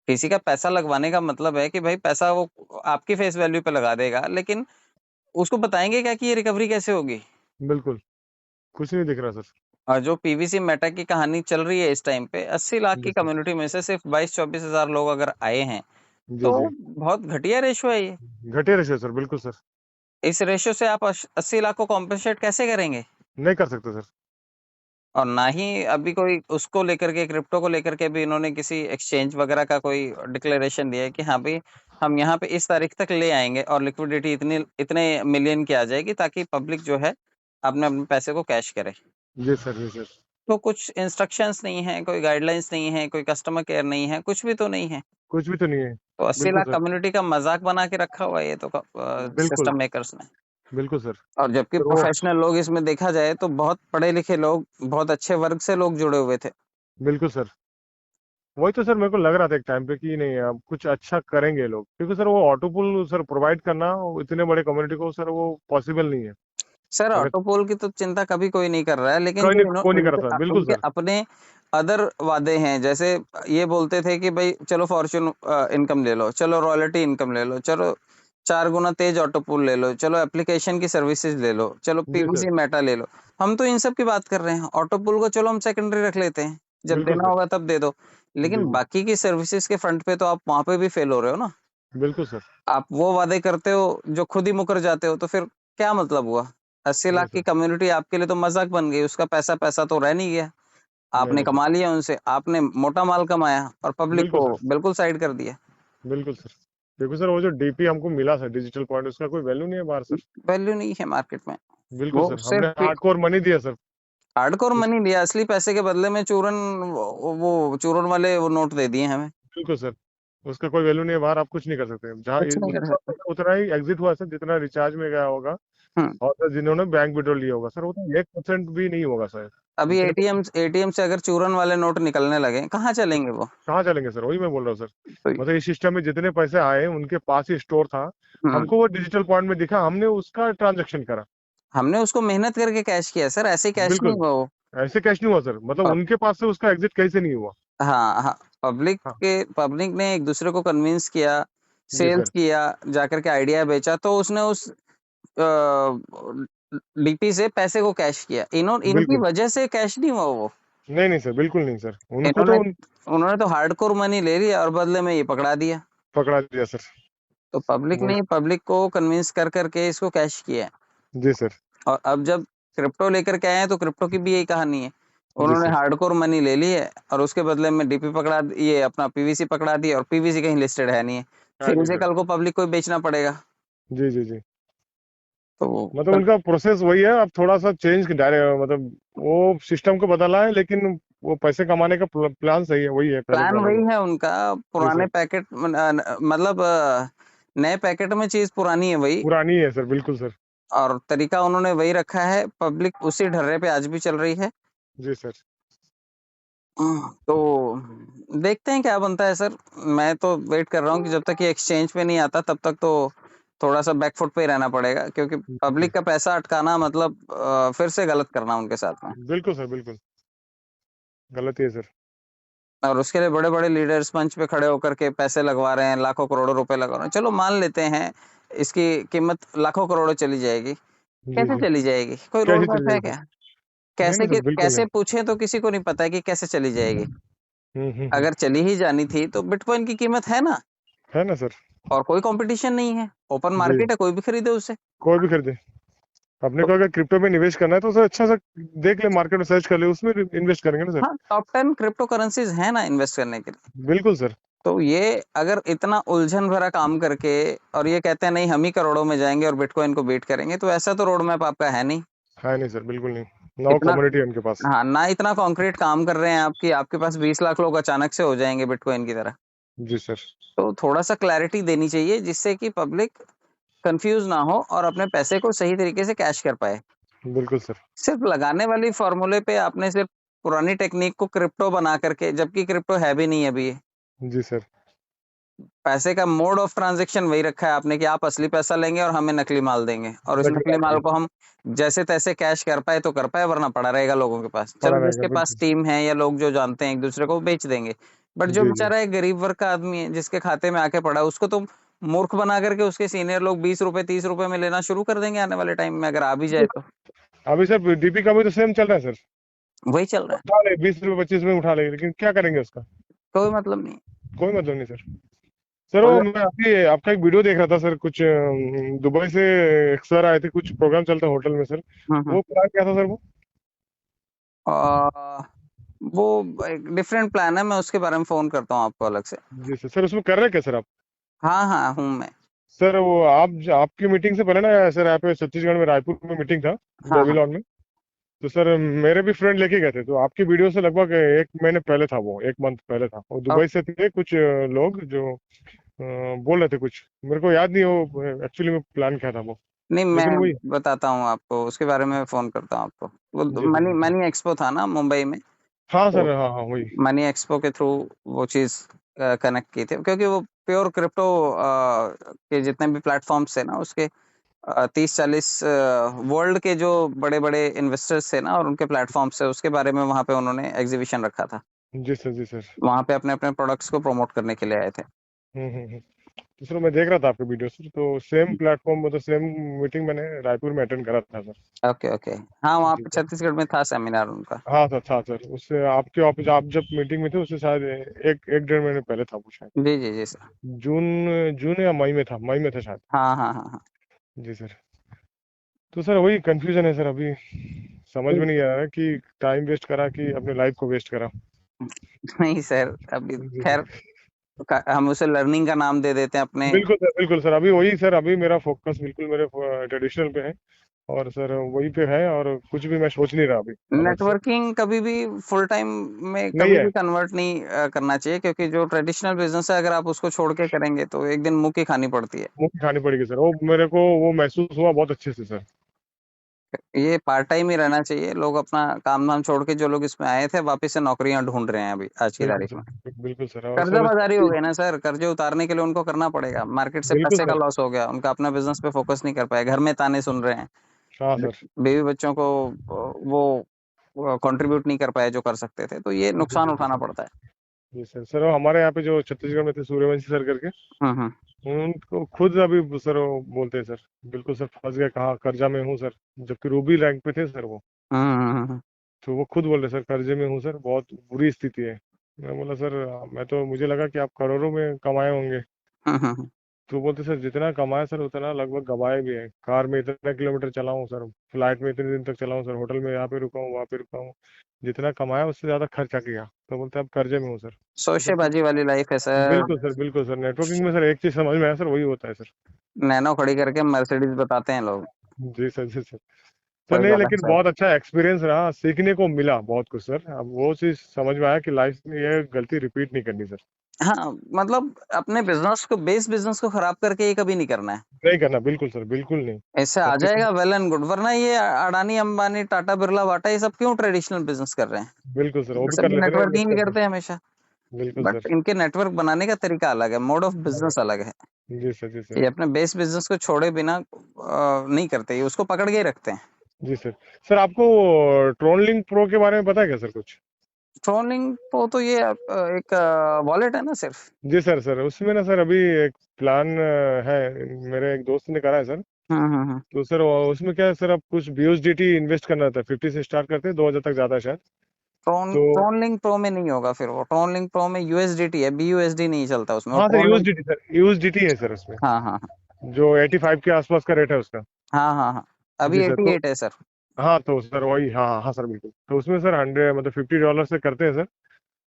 किसी का पैसा लगवाने का मतलब है कि भाई पैसा वो आपकी फेस वैल्यू पे लगा देगा, लेकिन उसको बताएंगे क्या कि ये रिकवरी कैसे होगी। बिल्कुल, कुछ नहीं दिख रहा सर। और जो पीवीसी मेटा की कहानी चल रही है इस टाइम पे, 80 लाख जी की सर, कम्युनिटी में से सिर्फ 22-24 हजार लोग अगर आए हैं, जी तो जी। बहुत घटिया रेशो है ये। घटिया रेशियो सर, बिल्कुल सर। इस रेशो से आप 80 लाख को कॉम्पेंसेट कैसे करेंगे? नहीं कर सकते सर। और ना ही अभी कोई उसको लेकर के, क्रिप्टो को लेकर के भी इन्होंने किसी एक्सचेंज वगैरह का कोई डिक्लेरेशन दिया है कि हाँ भाई हम यहाँ पे इस तारीख तक ले आएंगे और लिक्विडिटी इतने मिलियन की आ जाएगी ताकि पब्लिक जो है अपने अपने पैसे को कैश करे। जी सर, जी सर। तो कुछ इंस्ट्रक्शंस नहीं है, कोई गाइडलाइंस नहीं है, कोई कस्टमर केयर नहीं है, कुछ भी तो नहीं है। कुछ भी तो नहीं है। तो 80 बिल्कुल लाख सर। कम्युनिटी का मजाक बना के रखा हुआ है ये तो बिल्कुल, सिस्टम मेकर्स ने। बिल्कुल सर। और जबकि फिर वो प्रोफेशनल लोग इसमें देखा जाए तो बहुत पढ़े लिखे लोग, बहुत अच्छे वर्ग से लोग जुड़े हुए थे। बिल्कुल सर। वही तो सर मेरे को लग रहा था एक टाइम पे कि नहीं अब कुछ अच्छा करेंगे लोग, क्योंकि सर वो ऑटो पुल सर प्रोवाइड करना इतने बड़े कम्युनिटी को सर वो पॉसिबल नहीं है। सर अगर ऑटो पोल की तो चिंता कभी कोई नहीं कर रहा है, लेकिन कोई जो नहीं, कोई नहीं कर उनके रहा था, बिल्कुल उनके सर। अपने अदर वादे हैं, जैसे ये बोलते थे कि भाई चलो फॉर्च्यून इनकम ले लो, चलो रॉयल्टी इनकम ले लो, चलो 4 गुना तेज ऑटो पोल ले लो, चलो एप्लीकेशन की सर्विसेज ले लो, चलो जी सर। पीवीसी मेटा ले लो। हम तो इन सब की बात कर रहे हैं। ऑटो पोल को चलो हम सेकेंडरी रख लेते हैं, जब बिल्कुल देना सर। होगा तब दे दो। जी लेकिन जी। बाकी की सर्विसेज के फ्रंट पे तो आप वहां पे भी फेल हो रहे हो ना। बिल्कुल सर। आप वो वादे करते हो जो खुद ही मुकर जाते हो, तो फिर क्या मतलब हुआ? 80 नहीं लाख की सर। कम्युनिटी आपके लिए तो मजाक बन गई, उसका पैसा पैसा तो रह नहीं गया। नहीं आपने नहीं सर। कमा लिया उनसे, आपने मोटा माल कमाया और पब्लिक बिल्कुल को सर। बिल्कुल साइड कर दिया। बिल्कुल सर। क्योंकि सर वो जो डीपी हमको मिला सर डिजिटल पॉइंट, उसका कोई वैल्यू नहीं है बाहर सर। वैल्यू नहीं है मार्केट में। बिल्कुल वो सर, हमने सिर्फ हार्डकोर मनी दिया सर। हार्डकोर उस मनी लिया, असली पैसे के बदले में चूरन, वो चूरन वाले वो नोट दे दिए हमें। बिल्कुल सर। उसका कोई वैल्यू नहीं है बाहर, आप कुछ नहीं कर सकते जहाँ कुछ नहीं कर सकते। उतना ही एग्जिट हुआ सर जितना रिचार्ज में गया होगा। हम्म। और सर जिन्होंने बैंक विड्रॉल लिया होगा सर वो तो 1% भी नहीं होगा सर। अभी जितने एटीएम से अगर चूरन वाले नोट निकलने लगे, कहाँ चलेंगे वो? कहाँ चलेंगे सर, वही मैं बोल रहा हूँ सर। तो मतलब इस सिस्टम में जितने पैसे आए उनके पास ही स्टोर था। हम्म, हमको वो डिजिटल पॉइंट में दिखा, हमने उसका ट्रांजेक्शन करा। हमने उसको मेहनत करके कैश किया सर, ऐसे कैश नहीं बिल्कुल। हुआ वो। ऐसे कैश नहीं हुआ सर, मतलब और उनके पास से उसका एग्जिट कैसे नहीं हुआ। हाँ हाँ, हाँ। पब्लिक ने एक दूसरे को कन्विंस किया, जी सेल्स सर। किया, जाकर के आइडिया बेचा, तो उसने उस डीपी से पैसे को कैश किया। इनकी बिल्कुल। वजह से कैश नहीं हुआ वो। नहीं नहीं सर, बिल्कुल नहीं सर। उनको इन्होंने तो उन्होंने तो हार्डकोर मनी ले लिया और बदले में ये पकड़ा दिया। पकड़ा दिया सर। तो पब्लिक वही। ने पब्लिक को कन्विंस कर करके इसको कैश किया है। जी सर। और अब जब क्रिप्टो लेकर के आए हैं तो क्रिप्टो की भी यही कहानी है। जी उन्होंने सर। हार्डकोर मनी ले ली है और उसके बदले में डीपी पकड़ा, ये अपना पीवीसी पकड़ा दिया, और पीवीसी कहीं लिस्टेड है नहीं है। हाँ फिर नहीं इसे सर। कल को पब्लिक को ही बेचना पड़ेगा। जी जी जी। तो मतलब उनका प्रोसेस वही है, अब थोड़ा सा चेंज डायरेक्ट, मतलब वो सिस्टम को बदला है, लेकिन वो पैसे कमाने का प्लान सही है, वही है पहले प्लान वाला वही ही। है उनका। जी पुराने सर। पैकेट मतलब नए पैकेट में चीज पुरानी है वही। पुरानी है सर, बिल्कुल सर। और तरीका उन्होंने वही रखा है, पब्लिक उसी ढर्रे पे आज भी चल रही है। जी सर। तो देखते हैं क्या बनता है सर। मैं तो वेट कर रहा हूँ कि जब तक ये एक्सचेंज पे नहीं आता तब तक तो थोड़ा सा बैकफुट पे ही रहना पड़ेगा, क्योंकि जी, पब्लिक का पैसा अटकाना मतलब फिर से गलत करना उनके साथ में। बिल्कुल सर, बिल्कुल गलत ही है सर। और उसके लिए बड़े बड़े लीडर्स मंच पे खड़े होकर के पैसे लगवा रहे हैं, लाखों करोड़ों रुपए लगवा रहे हैं। चलो मान लेते हैं इसकी कीमत लाखों करोड़ों चली जाएगी। जी कैसे जी। चली जाएगी? कोई कैसे रोड चल मैप है जाएगी क्या? सर? नहीं नहीं सर, बिल्कुल कैसे नहीं। पूछे तो किसी को नहीं पता है कि कैसे चली जाएगी। हम्म। अगर चली ही जानी थी तो बिटकॉइन की कीमत है ना, है ना सर। और कोई कंपटीशन नहीं है, ओपन जी। मार्केट है, कोई भी खरीदे उसे। कोई भी खरीदे। अपने तो को अगर क्रिप्टो में निवेश करना है तो सर अच्छा सा देख ले, मार्केट में सर्च कर ले, उसमें इन्वेस्ट करेंगे ना सर। हाँ, टॉप 10 क्रिप्टो करेंसीज है ना इन्वेस्ट करने के लिए। बिल्कुल सर। तो ये अगर इतना उलझन भरा काम करके और ये कहते हैं नहीं हम ही करोड़ों में जाएंगे और बिटकॉइन को बीट करेंगे, तो ऐसा तो रोड मैप आपका है नहीं। है नहीं सर, बिल्कुल नहीं। नौ इतना कम्युनिटी है उनके पास। हाँ, ना इतना कॉन्क्रीट काम कर रहे हैं आपकी, आपके पास 20 लाख लोग अचानक से हो जाएंगे बिटकॉइन की तरह। जी सर। तो थोड़ा सा क्लैरिटी देनी चाहिए जिससे कि पब्लिक कंफ्यूज ना हो और अपने पैसे को सही तरीके से कैश कर पाए। बिल्कुल सर। सिर्फ लगाने वाली फॉर्मूले पे आपने सिर्फ पुरानी टेक्निक को क्रिप्टो बना करके, जबकि क्रिप्टो है भी नहीं अभी ये। जी सर। पैसे का मोड ऑफ ट्रांजैक्शन वही रखा है आपने कि आप असली पैसा लेंगे और हमें नकली माल देंगे, और इस नकली नकली माल माल को हम जैसे तैसे कैश कर पाए तो कर पाए, वरना पड़ा रहेगा लोगों के पास। पड़ा चलो रहेगा, जिसके पास बिल्कुल। टीम है या लोग जो जानते हैं एक दूसरे को बेच देंगे। बट जो जी जी। बेचारा एक गरीब वर्ग का आदमी है जिसके खाते में आके पड़ा है, उसको तो मूर्ख बना करके उसके सीनियर लोग 20 रुपए 30 रुपए में लेना शुरू कर देंगे आने वाले टाइम में, अगर आ भी जाए तो। अभी सर डीपी का भी तो सेम चल रहा है सर। वही चल रहा है। उठा ले 20 रुपए 25 रुपए उठा ले, लेकिन क्या करेंगे उसका? कोई मतलब नहीं। कोई मतलब नहीं सर। सर वो बोले। मैं अभी आपका एक वीडियो देख रहा था सर, कुछ दुबई से एक सर आए थे, कुछ प्रोग्राम चलता है होटल में सर, हम्म। वो प्लान क्या था सर वो? आ, वो एक डिफरेंट प्लान है, मैं उसके बारे में फोन करता हूँ आपको अलग से। जी सर। सर उसमें कर रहे हैं क्या सर आप? हाँ हाँ हूँ मैं। सर वो आप आपकी मीटिंग से पहले ना सर, यहाँ पे छत्तीसगढ़ में रायपुर में मीटिंग था, हाँ हाँ। बेबीलोन में। तो सर मेरे भी फ्रेंड लेके गए थे, तो आपकी वीडियो से लगभग एक महीने पहले था, वो एक मंथ पहले था। और दुबई से थे कुछ लोग जो बोल रहे थे कुछ, मेरे को याद नहीं वो एक्चुअली में प्लान क्या था वो, नहीं, मैं लेकिन वही। बताता हूँ आपको, उसके बारे में फोन करता हूँ आपको। वो जी सर मनी जी सर। मनी एक्सपो था ना मुंबई में, हाँ तो सर, हाँ हाँ वही। मनी एक्सपो के थ्रू वो चीज कनेक्ट की थी, क्योंकि वो प्योर क्रिप्टो के जितने भी प्लेटफॉर्म्स थे ना, उसके 30-40 वर्ल्ड के जो बड़े बड़े इन्वेस्टर्स थे ना, और उनके प्लेटफॉर्म्स है, उसके बारे में वहां पे उन्होंने एग्जीबिशन रखा था। जी सर जी सर। वहां पे अपने अपने प्रोडक्ट्स को प्रमोट करने के लिए आए थे। हम्म। तो सर मैं देख रहा था आपके वीडियो सर, तो सेम प्लेटफॉर्म मतलब सेम मीटिंग मैंने रायपुर में अटेंड करा था सर। Okay okay. हाँ, वहाँ जी पे सर। छत्तीसगढ़ में था सेमिनार उनका। हाँ सर, था सर, उससे आपके ऑफिस आप जब मीटिंग में थे उससे शायद एक एक डेढ़ महीने पहले था वो शायद। जी जी जी सर। जून, जून या मई में था, मई में था शायद। हाँ हाँ हाँ हाँ। जी सर। तो सर वही कंफ्यूजन है सर अभी, समझ में नहीं आ रहा है कि टाइम वेस्ट करा कि अपने लाइफ को वेस्ट करा। नहीं सर, अभी जी खैर सर। हम उसे लर्निंग का नाम दे देते हैं अपने। बिल्कुल सर, बिल्कुल सर, अभी वही सर, अभी मेरा फोकस बिल्कुल मेरे ट्रेडिशनल पे है, और सर वही पे है, और कुछ भी मैं सोच नहीं रहा अभी अलग से। नेटवर्किंग कभी भी फुल टाइम में नहीं कभी है। भी कन्वर्ट नहीं करना चाहिए, क्योंकि जो ट्रेडिशनल बिजनेस है, अगर आप उसको छोड़ के करेंगे तो एक दिन मुंह की खानी पड़ती है। मुंह की खानी पड़ेगी सर, वो मेरे को वो महसूस हुआ बहुत अच्छे से सर। ये पार्ट टाइम ही रहना चाहिए। लोग अपना काम धाम छोड़ के, जो लोग इसमें आए थे, वापस से नौकरियां ढूंढ रहे हैं अभी आज की बिल्कुल तारीख में। सर, बिल्कुल सर, और कर्जा सर बाजारी हो गई ना सर, कर्जे उतारने के लिए उनको करना पड़ेगा, मार्केट से बिल्कुल पैसे का सर। लॉस हो गया, उनका अपना बिजनेस पे फोकस नहीं कर पाए, घर में ताने सुन रहे हैं, हाँ सर। बीवी बच्चों को वो कंट्रीब्यूट नहीं कर पाए जो कर सकते थे, तो ये जी नुकसान सर, जी उठाना सर। पड़ता है। जी सर। सर वो हमारे यहाँ पे जो छत्तीसगढ़ में थे सूर्यवंशी सर करके, हम्म। उनको खुद अभी सर वो बोलते हैं सर, बिल्कुल सर फंस गया, कहाँ कर्जा में हूँ सर, जबकि रूबी रैंक पे थे सर वो। हम्म। तो वो खुद बोल रहे सर कर्जे में हूँ सर, बहुत बुरी स्थिति है। मैं बोला सर, मैं तो मुझे लगा कि आप करोड़ों में कमाए होंगे। हम्म। तो बोलते सर जितना कमाया सर उतना लगभग गवाए भी है, कार में इतना किलोमीटर चला हूँ सर, फ्लाइट में इतने दिन तक चला हूँ सर, होटल में यहाँ पे रुका हूँ वहाँ पे रुका हूँ, जितना कमाया उससे ज्यादा खर्चा किया। तो बोलते अब कर्जे में हूँ सर। तो सर शोशेबाजी वाली लाइफ है सर। बिल्कुल सर, बिल्कुल सर, नेटवर्किंग में सर एक चीज समझ में आया सर, वही होता है सर। नैनो खड़ी करके मर्सिडीज बताते हैं लोग। जी सर, जी सर। सर कोई नहीं, गलत लेकिन सर। बहुत अच्छा एक्सपीरियंस रहा, सीखने को मिला बहुत कुछ सर, अब वो चीज समझ में आया कि लाइफ में ये गलती रिपीट नहीं करनी सर। हाँ, मतलब अपने बिजनेस को खराब करके ये कभी नहीं करना है। नहीं करना, बिल्कुल सर, बिल्कुल नहीं। ऐसे आ और किसी, जाएगा वेल एंड गुड, वरना ये अडानी अंबानी टाटा बिरला बाटा ये सब क्यों ट्रेडिशनल बिजनेस कर रहे हैं? बिल्कुल सर, वो ये भी कर सब लेते ना, नेटवर्किंग इन्वेस्ट ही करते। करते हैं हमेशा। बिल्कुल बट सर। इनके नेटवर्क बनाने का तरीका अलग है, मोड ऑफ अरे, बिजनेस अलग है। जी सर, जी सर। ये अपने बेस बिजनेस को छोड़े बिना नहीं करते, ये उसको पकड़ के ही रखते हैं। जी सर। सर आपको ट्रोनलिंक प्रो के बारे में पता है क्या सर कुछ? ट्रोलिंग तो ये एक वॉलेट है ना सिर्फ। जी सर। सर उसमें ना सर अभी एक प्लान है, मेरे एक दोस्त ने करा है सर। हम्म। तो सर उसमें क्या है सर, आप कुछ BUSDT इन्वेस्ट करना था, 50 से स्टार्ट करते हैं, 2,000 तक जाता है शायद। तो ट्रोन लिंक प्रो में नहीं होगा फिर वो। ट्रोन लिंक प्रो में यूएसडीटी है, बीयूएसडी नहीं चलता उसमें, वो हाँ sir, Tron link. USDT sir, USDT है सर उसमें, हाँ हाँ हाँ जो 85 के आसपास का रेट है उसका। हाँ हाँ हाँ। अभी जी सर। तो 88 है सर। हाँ, तो सर वही, हाँ हाँ हाँ सर, बिल्कुल। तो उसमें सर 100 मतलब $50 से करते हैं सर,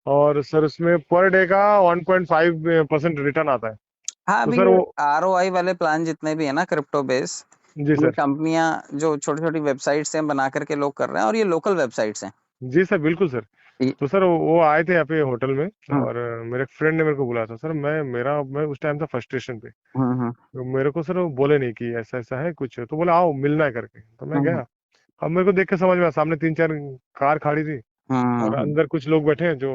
और सर उसमें पर डे का 1.5% रिटर्न आता है। हाँ, तो अभी सर ये वो, आरओआई वाले प्लान जितने भी है ना क्रिप्टो बेस, जी ये सर। कंपनियां जो छोटी छोटी वेबसाइट्स हैं बना करके लोग कर रहे हैं, और ये लोकल वेबसाइट्स हैं। जी सर, बिल्कुल सर। ये- तो सर वो आए थे यहाँ पे होटल में, हम्म और मेरे एक फ्रेंड ने मेरे को बुलाया था सर, मैं उस टाइम था फ्रस्ट्रेशन पे। हम्म तो मेरे को सर वो बोले नहीं कि ऐसा ऐसा है कुछ, तो बोला आओ मिलना है करके, तो मैं हम्म गया। अब मेरे को देख के समझ में आया, सामने 3-4 कार खड़ी थी, और हम्म अंदर कुछ लोग बैठे हैं जो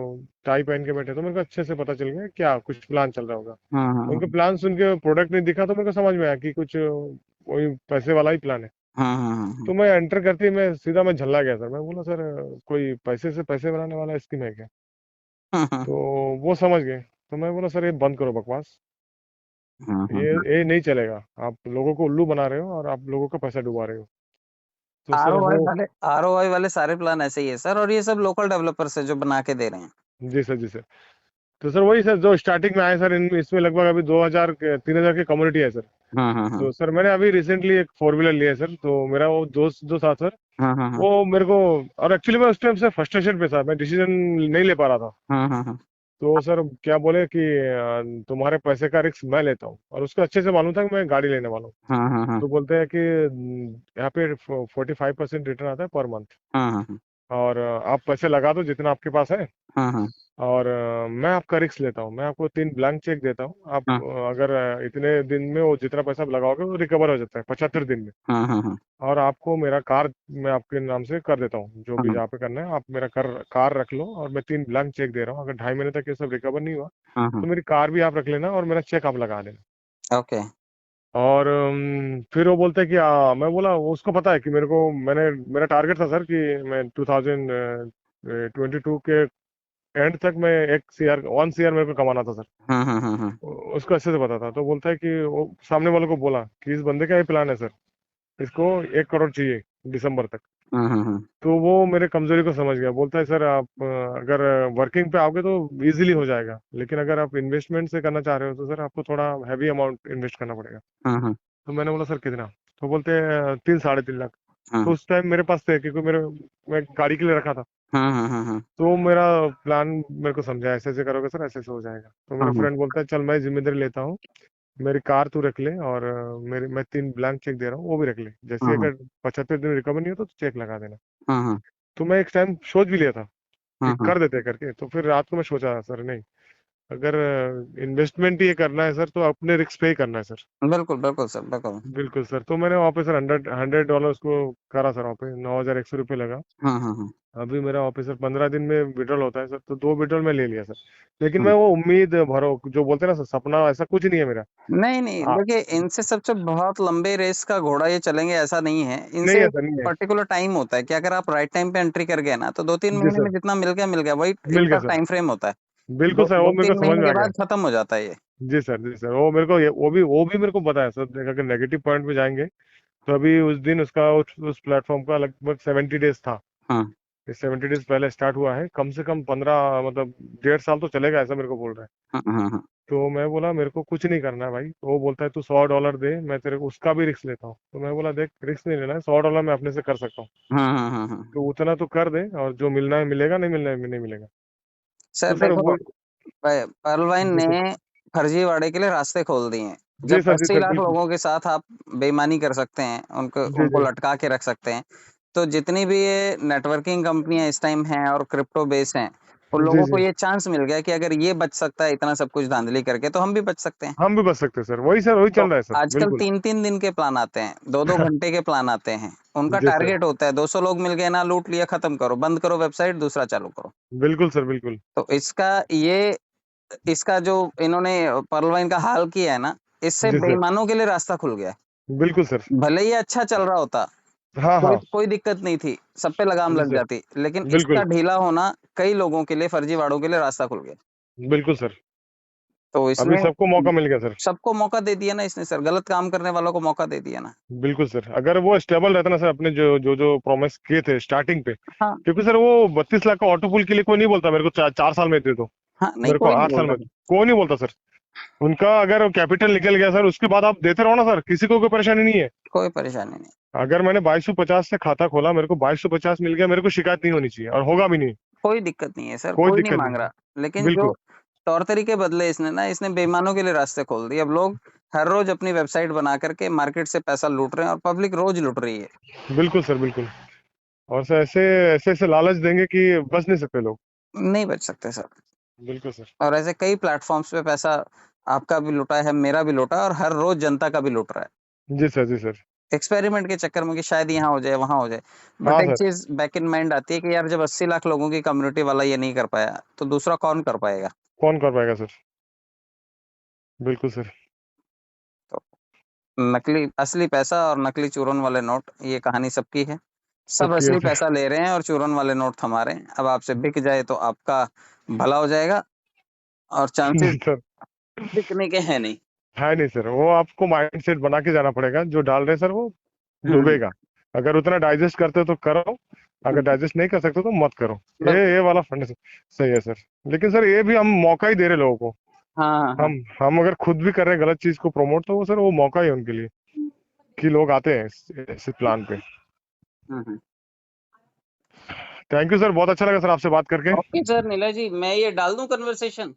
टाई पहन के बैठे, तो मेरे को अच्छे से पता चल गया क्या कुछ प्लान चल रहा होगा। उनके हम्म प्लान सुन के प्रोडक्ट नहीं दिखा, तो मेरे को समझ में आया कि कुछ वही पैसे वाला ही प्लान है। तो मैं एंटर करते ही मैं झल्ला गया सर, मैं बोला सर कोई पैसे से पैसे बनाने वाला स्कीम है क्या? तो वो समझ गए, तो मैं बोला सर ये बंद करो बकवास, ये नहीं चलेगा, आप लोगों को उल्लू बना रहे हो और आप लोगों का पैसा डुबा रहे हो। तो सर वो, आरओआई वाले सारे प्लान ऐसे ही है सर, और ये सब लोकल डेवलपर्स है जो बना के दे रहे हैं। जी सर, जी सर। तो सर वही सर जो स्टार्टिंग में आए सर, इसमें लगभग अभी 2000 3000 की कम्युनिटी है सर। तो सर मैंने अभी रिसेंटली एक 4 व्हीलर लिया है सर, तो मेरा वो दोस्त जो था सर, वो मेरे को, और एक्चुअली मैं उस टाइम से फ्रस्ट्रेशन पे था, मैं डिसीजन नहीं ले पा रहा था। तो सर क्या बोले कि तुम्हारे पैसे का रिस्क मैं लेता हूँ, और उसको अच्छे से मालूम था कि मैं गाड़ी लेने वाला हूँ। तो बोलते हैं कि यहाँ पे 45% रिटर्न आता है पर मंथ, और आप पैसे लगा दो जितना आपके पास है, और मैं आपका रिस्क लेता हूँ, मैं आपको 3 ब्लैंक चेक देता हूँ, आप अगर इतने दिन में वो जितना पैसा आप लगाओगे वो रिकवर हो जाता है 75 दिन में, और आपको मेरा कार मैं आपके नाम से कर देता हूँ, जो भी जहाँ पे करना है आप मेरा कार रख लो, और मैं 3 ब्लैंक चेक दे रहा हूँ, अगर 2.5 महीने तक ये सब रिकवर नहीं हुआ तो मेरी कार भी आप रख लेना और मेरा चेक आप लगा देना। ओके। और फिर वो बोलते हैं कि मैं बोला, वो उसको पता है कि मेरा टारगेट था सर कि मैं 2022 के एंड तक मैं 1 CR मेरे को कमाना था सर। उसको अच्छे से पता था, तो बोलता है कि वो सामने वाले को बोला कि इस बंदे का ये प्लान है सर, इसको 1 करोड़ चाहिए दिसंबर तक। तो वो मेरे कमजोरी को समझ गया, बोलता है सर आप अगर वर्किंग पे आओगे तो इजीली हो जाएगा, लेकिन अगर आप इन्वेस्टमेंट से करना चाह रहे हो तो सर आपको थोड़ा हैवी अमाउंट इन्वेस्ट करना पड़ेगा। तो मैंने बोला सर कितना? तो बोलते हैं 3-3.5 लाख। तो उस टाइम मेरे पास थे, क्योंकि मैं गाड़ी के लिए रखा था। तो मेरा प्लान मेरे को समझा, ऐसे ऐसे करोगे सर, ऐसे ऐसे हो जाएगा। तो मेरा फ्रेंड बोलता है चल मैं जिम्मेदारी लेता हूँ, मेरी कार तू रख ले, और मैं 3 ब्लैंक चेक दे रहा हूँ वो भी रख ले, जैसे अगर 75 दिन रिकवर नहीं हो तो चेक लगा देना। तो मैं एक टाइम सोच भी लिया था कि कर देते करके, तो फिर रात को मैं सोचा सर नहीं, अगर इन्वेस्टमेंट ही ये करना है सर तो अपने रिस्क पे ही करना है सर। बिल्कुल बिल्कुल सर, बिल्कुल। बिल्कुल सर। तो मैंने वहाँ पे सर $100 उसको करा सर, वहाँ पे 9100 रुपये लगा। अभी मेरा वहाँ पे सर 15 दिन में विड्रॉल होता है सर, तो 2 विड्रॉल मैं ले लिया सर। लेकिन मैं वो उम्मीद भरो जो बोलते हैं ना सर, सपना ऐसा कुछ नहीं है मेरा। नहीं नहीं, देखिए इनसे सबसे बहुत लंबे रेस का घोड़ा ये चलेंगे ऐसा नहीं है, नहीं इनसे है सर, नहीं है। पर्टिकुलर टाइम होता है कि अगर आप राइट टाइम पे एंट्री कर गए ना तो 2-3 जी महीने सर, में जितना मिल गया वही मिल इनका गया सर। टाइम फ्रेम होता है। बिल्कुल दो सर, वो दो मेरे तीन को समझ महीने में के आ गया। बाद खत्म हो जाता है ये। जी सर, जी सर, वो भी मेरे को पता है सर, अगर नेगेटिव पॉइंट पे जाएंगे तो अभी उस दिन उसका उस प्लेटफॉर्म का लगभग 70 डेज था। ये 70 डेज पहले स्टार्ट हुआ है, कम से कम 15 मतलब 1.5 साल तो चलेगा, ऐसा मेरे को बोल रहा है। तो मैं बोला मेरे को कुछ नहीं करना है भाई। तो वो बोलता है तू $100 दे, मैं तेरे को उसका भी रिस्क लेता हूँ। तो मैं बोला देख, रिस्क नहीं लेना है, $100 मैं अपने से कर सकता हूँ, तो उतना तो कर दे, और जो मिलना है मिलेगा, नहीं मिलना है नहीं मिलेगा। सर तो सर देखो, वो, पर्ल वाइन जी सर, ने फर्जीवाड़े के लिए रास्ते खोल दिए हैं। जी जब सर, जी 80 सर, लाख बिल्कुल। लोगों के साथ आप बेईमानी कर सकते हैं, उनको जी उनको जी लटका के रख सकते हैं, तो जितनी भी ये नेटवर्किंग कंपनियां इस टाइम हैं और क्रिप्टो बेस हैं, उन जी लोगों को जी, ये चांस मिल गया कि अगर ये बच सकता है इतना सब कुछ धांधली करके, तो हम भी बच सकते हैं। हम भी बच सकते हैं सर, वही सर, वही तो चल रहा है सर, आजकल बिल्कुल। 3-3 दिन के प्लान आते हैं, 2-2 घंटे के प्लान आते हैं। उनका जी सर, टारगेट होता है 200 लोग मिल गए ना, लूट लिया, खत्म करो, बंद करो वेबसाइट, दूसरा चालू करो। बिल्कुल सर, बिल्कुल। तो इसका जो इन्होंने पर्ल वाइन का हाल किया है ना, इससे जी सर, बेईमानों के लिए रास्ता खुल गया है। बिल्कुल सर। भले ही अच्छा चल रहा होता, हाँ कोई हाँ, कोई दिक्कत नहीं थी, सब पे लगाम जी लग सर, जाती, लेकिन इसका बिल्कुल, ढीला होना कई लोगों के लिए, फर्जीवाड़ों के लिए रास्ता खुल गया। बिल्कुल सर। तो अभी इसने सबको मौका मिल गया सर। सबको मौका दे दिया ना इसने सर, गलत काम करने वालों को मौका दे दिया ना। बिल्कुल सर, अगर वो स्टेबल रहता ना सर, अपने जो जो जो प्रॉमिस किए थे स्टार्टिंग पे, हाँ क्योंकि सर वो 32 लाख का ऑटो पुल के लिए कोई नहीं बोलता मेरे को 4 साल में दे दो, हाँ, नहीं मेरे को कोई नहीं 8 साल बोलता में, था। कोई नहीं बोलता सर। उनका अगर कैपिटल निकल गया सर, उसके बाद आप देते रहो ना सर, किसी को कोई परेशानी नहीं है। कोई परेशानी नहीं, अगर मैंने 2250 से खाता खोला, मेरे को 2250 मिल गया, मेरे को शिकायत नहीं होनी चाहिए, और होगा भी नहीं। कोई दिक्कत नहीं है सर, कोई कोई नहीं दिक्कत मांग नहीं रहा। है, लेकिन जो बिल्कुल। तौर तरीके बदले इसने बेईमानों के लिए रास्ते खोल दिए। अब लोग हर रोज अपनी वेबसाइट बना करके मार्केट से पैसा लूट रहे हैं, और पब्लिक रोज लूट रही है। बिल्कुल सर, बिल्कुल। और सर ऐसे ऐसे ऐसे लालच देंगे कि बच नहीं सकते लोग। नहीं बच सकते सर। बिल्कुल सर। और ऐसे कई प्लेटफॉर्म्स पे पैसा आपका भी लूटा है, मेरा भी लूटा है, और हर रोज जनता का भी लूट रहा है, जी सर, जी सर। एक्सपेरिमेंट के चक्कर में कि शायद यहाँ हो जाए वहां हो जाए। बट हाँ एक सर, चीज बैक इन माइंड आती है कि यार, जब 80 लाख लोगों की कम्युनिटी वाला ये नहीं कर पाया, तो दूसरा कौन कर पाएगा। कौन कर पाएगा सर? बिल्कुल सर। तो नकली असली पैसा और नकली चूरन वाले नोट, ये कहानी सबकी है। सब सबकी है असली सर। पैसा ले रहे हैं और चूरन वाले नोट थमा रहे हैं। अब आपसे बिक जाए तो आपका भला हो जाएगा, और चांसेस जी सर। बिकने के हैं नहीं। है नहीं सर, वो आपको माइंड सेट बना के जाना पड़ेगा, जो डाल रहे हैं सर वो हम्म डूबेगा। अगर उतना डाइजेस्ट करते हो तो करो, अगर डाइजेस्ट नहीं कर सकते तो मत करो। ये वाला फंड सही है सर। लेकिन सर ये भी हम मौका ही दे रहे लोगों को। हाँ हाँ हाँ। हम अगर खुद भी कर रहे हैं गलत चीज को प्रमोट, तो वो सर वो मौका ही है उनके लिए कि लोग आते हैं इस प्लान पे। हम्म। थैंक यू सर, बहुत अच्छा लगा सर आपसे बात करके। ओके सर नीला जी, मैं ये डाल दूं कन्वर्सेशन?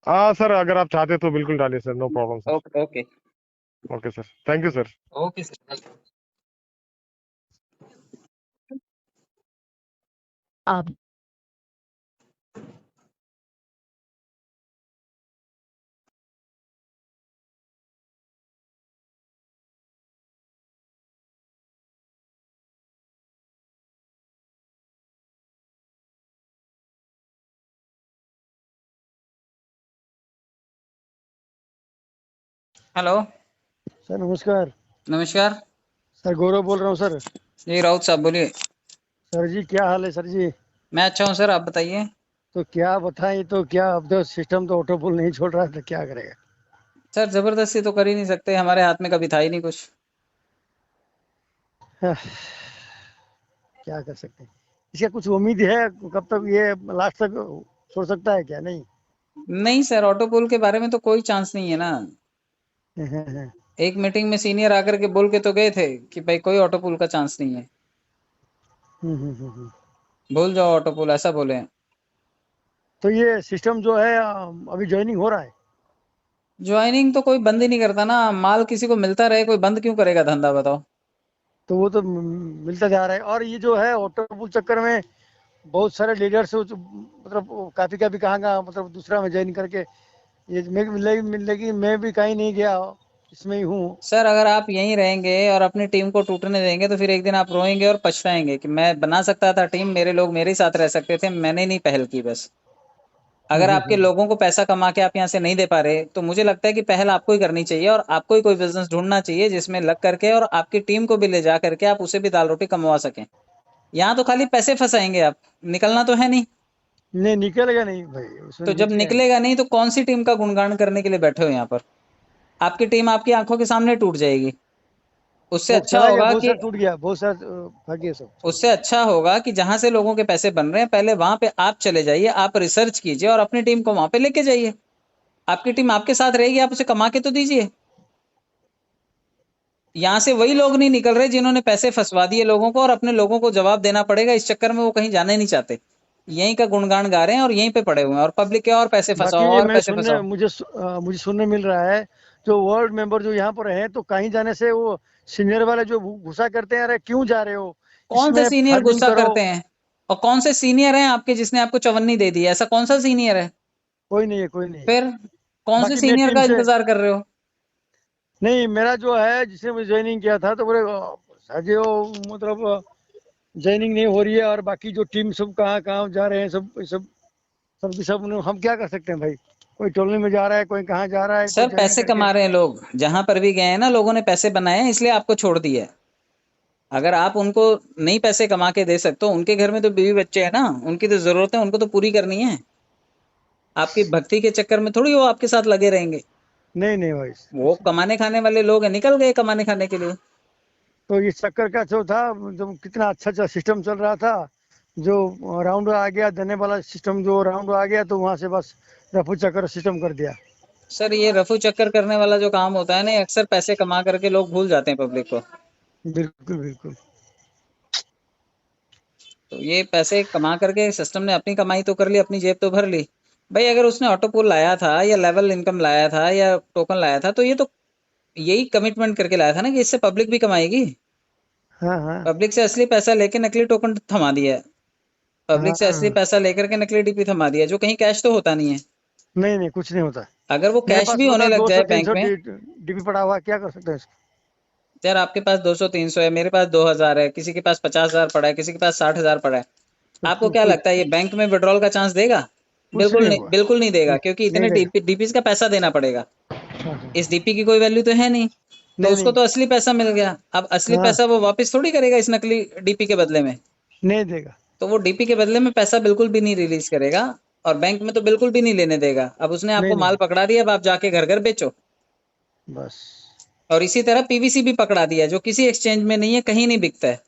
हाँ सर, अगर आप चाहते तो बिल्कुल डालिए sir, no problem sir. Okay okay okay sir, thank you sir. Okay sir. आप हेलो। सर नमस्कार। नमस्कार। सर गौरव बोल रहा हूँ सर। जी राउत साहब बोलिए। सर जी क्या हाल है सर जी? मैं अच्छा हूँ सर, आप बताइए। तो क्या बताएं, तो क्या अब तो सिस्टम तो ऑटो पुल नहीं छोड़ रहा है, तो क्या करेगा? सर जबरदस्ती तो कर ही नहीं सकते, हमारे हाथ में कभी था ही नहीं कुछ। क्या कर सकते हैं? इसका कुछ उम्मीद है कब तक ये लास्ट तक छोड़ सकता है क्या? नहीं। नहीं सर, ऑटो पोल के बारे में तो कोई चांस नहीं है ना। एक मीटिंग में सीनियर आकर के बोल के तो गए थे कि भाई कोई ऑटो पोल का चांस नहीं है, भूल जाओ ऑटो पोल, ऐसा बोले हैं। तो ये सिस्टम जो है अभी ज्वाइनिंग हो रहा है? ज्वाइनिंग तो कोई बंद ही नहीं करता ना, माल किसी को मिलता रहे, कोई बंद क्यों करेगा धंधा, बताओ। तो वो तो मिलता जा रहा है। और ये जो है ऑटो पुल चक्कर में बहुत सारे लीडर्स मतलब काफी काफी कहाँ मतलब दूसरा में ज्वाइन करके ये मिलेगी। मैं भी कहीं नहीं गया, इसमें ही हूँ। सर अगर आप यहीं रहेंगे और अपनी टीम को टूटने देंगे तो फिर एक दिन आप रोएंगे और पछताएंगे कि मैं बना सकता था टीम, मेरे लोग मेरे साथ रह सकते थे, मैंने नहीं पहल की बस। अगर आपके लोगों को पैसा कमा के आप यहाँ से नहीं दे पा रहे तो मुझे लगता है कि पहल आपको ही करनी चाहिए और आपको ही कोई बिजनेस ढूंढना चाहिए जिसमें लग करके और आपकी टीम को भी ले जा करके आप उसे भी दाल रोटी कमवा सकें। यहाँ तो खाली पैसे फंसाएंगे आप, निकलना तो है नहीं। नहीं निकलेगा नहीं भाई, उसमें तो जब निकलेगा। निकलेगा नहीं तो कौन सी टीम का गुणगान करने के लिए बैठे हो यहाँ पर? आपकी टीम आपकी आंखों के सामने टूट जाएगी। उससे वो अच्छा चला गया, होगा बहुत कि सारा टूट गया, बहुत सारा भाग गया सब। उससे अच्छा होगा कि जहां से लोगों के पैसे बन रहे हैं पहले वहां पे आप चले जाइए, आप रिसर्च कीजिए और अपनी टीम को वहां पे लेके जाइए। आपकी टीम आपके साथ रहेगी, आप उसे कमा के तो दीजिए। यहाँ से वही लोग नहीं निकल रहे जिन्होंने पैसे फंसवा दिए लोगों को और अपने लोगों को जवाब देना पड़ेगा, इस चक्कर में वो कहीं जाने नहीं चाहते, यहीं का गुणगान गा रहे हैं और यहीं पे पड़े हुए हैं और पब्लिक के और पैसे बाकी फंसाओ ये और मैं पैसे सुनने फंसाओ। मुझे सुनने मिल रहा है, जो वार्ड मेंबर जो यहाँ पर हैं तो कहीं जाने से वो सीनियर वाले जो गुस्सा करते हैं, अरे क्यों जा रहे हो, कौन से इसमें सीनियर फार्मिंग गुस्सा करो। करते हैं? और कौन से सीनियर हैं आपके जिसने आपको चवन्नी दे दी है? ऐसा कौन सा सीनियर है? कोई नहीं है, कोई नहीं है। फिर कौन से बाकी मैं सीनियर टीम का से इंतजार कर रहे हो? नहीं, मेरा जो है जिसने मुझे ज्वाइनिंग किया था तो बोले सर जी वो मतलब ज्वाइनिंग नहीं हो रही है, और बाकी जो टीम सब कहाँ कहाँ जा रहे हैं, सब हम क्या कर सकते हैं भाई? कोई टोलने में जा रहा है, कोई कहाँ जा रहा है, कोई सर ज्वाइनिंग पैसे करके। कमा रहे हैं लोग, जहां पर भी गए हैं ना लोगों ने पैसे बनाए हैं इसलिए आपको छोड़ दिया है। अगर आप उनको नहीं पैसे कमा के दे सकते हो, उनके घर में तो बीवी बच्चे हैं ना, उनकी तो जरूरत है, उनको तो पूरी करनी है। आपकी भक्ति के चक्कर में थोड़ी वो आपके साथ लगे रहेंगे। नहीं नहीं भाई। वो कमाने खाने वाले लोग हैं, निकल गए कमाने खाने के लिए। तो इस चक्कर का जो था, जो कितना अच्छा अच्छा सिस्टम चल रहा था, जो राउंड आ गया देने वाला सिस्टम, जो राउंड आ गया तो वहां से बस रफू चक्कर सिस्टम कर दिया। सर ये रफू चक्कर करने वाला जो काम होता है ना, ये अक्सर पैसे कमा करके लोग भूल जाते हैं पब्लिक को। बिल्कुल बिल्कुल। तो ये पैसे कमा करके सिस्टम ने अपनी कमाई तो कर ली, अपनी जेब तो भर ली। भाई अगर उसने ऑटो पोल लाया था या लेवल इनकम लाया था या टोकन लाया था तो ये तो यही कमिटमेंट करके लाया था ना कि इससे पब्लिक भी कमाएगी। हाँ हाँ पब्लिक से असली पैसा लेके नकली टोकन थमा दिया है। पब्लिक से असली हाँ। पैसा लेकर के नकली डीपी थमा दिया है, जो कहीं कैश तो होता नहीं है। नहीं नहीं, कुछ नहीं होता। अगर वो मेरे कैश पास भी होता होने है लग जाए 200-300 बैंक में। डीपी पड़ा हुआ है, क्या कर सकते हैं इसको? यार आपके पास 200-300 है, मेरे पास 2000 है, किसी के पास 50,000 पड़ा है, किसी के पास 60,000 पड़ा है। आपको क्या कुछ लगता है ये बैंक में विड्रॉल का चांस देगा? कुछ नहीं होगा। बिल्कुल नहीं देगा, क्योंकि नहीं इतने देगा। डीपीज का पैसा देना पड़ेगा। हाँ हाँ। इस डीपी की कोई वैल्यू तो है नहीं, तो नहीं उसको नहीं। तो असली पैसा मिल गया। अब असली हाँ, पैसा वो वापस थोड़ी करेगा इस नकली डीपी के बदले में। नहीं देगा। तो वो डीपी के बदले में पैसा बिल्कुल भी नहीं रिलीज करेगा और बैंक में तो बिल्कुल भी नहीं लेने देगा। अब उसने नहीं आपको नहीं। माल पकड़ा दिया, अब आप जाके घर घर बेचो। बस। और इसी तरह पीवीसी भी पकड़ा दिया, जो किसी एक्सचेंज में नहीं है, कहीं नहीं बिकता है।